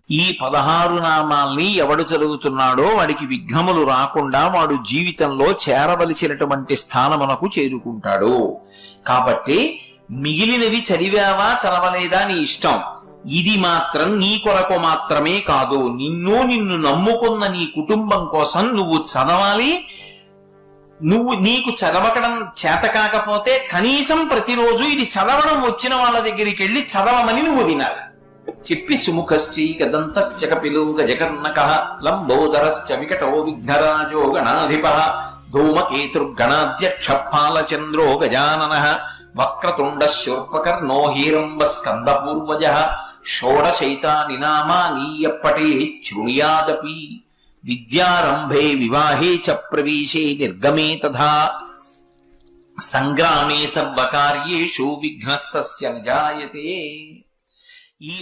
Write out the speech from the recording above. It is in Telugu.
ఈ 16 నామాల్ని ఎవడు చదువుతున్నాడో వాడికి విఘ్నములు రాకుండా వాడు జీవితంలో చేరవలసినటువంటి స్థానమునకు చేరుకుంటాడు. కాబట్టి మిగిలినవి చదివావా చదవలేదా నీ ఇష్టం. ఇది మాత్రం నీ కొరకు మాత్రమే కాదు, నిన్ను నమ్ముకున్న నీ కుటుంబం కోసం నువ్వు చదవాలి. నీకు చదవడం చేత కాకపోతే కనీసం ప్రతిరోజు ఇది చదవడం వచ్చిన వాళ్ళ దగ్గరికి వెళ్ళి చదవమని నువ్వు వినాలి. చెప్పి సుముఖశ్చైకదంతశ్చ కపిలో గజకర్ణకః లంబోదరశ్చ వికటో విఘ్నరాజో గణాధిపః ధూమకేతుర్గణాధ్యక్ష ఫాలచంద్రో గజాననః వక్రతుండ శూర్పకర్ణో హీరంబ స్కందపూర్వజః షోడశైతాని నామాని యప్పఠేత్ శృణుయాదపి విద్యారంభే వివాహే చ ప్రవేశే నిర్గమే తథా సంగ్రామే సర్వకార్యేషు విఘ్నస్తస్య న జాయతే. ఈ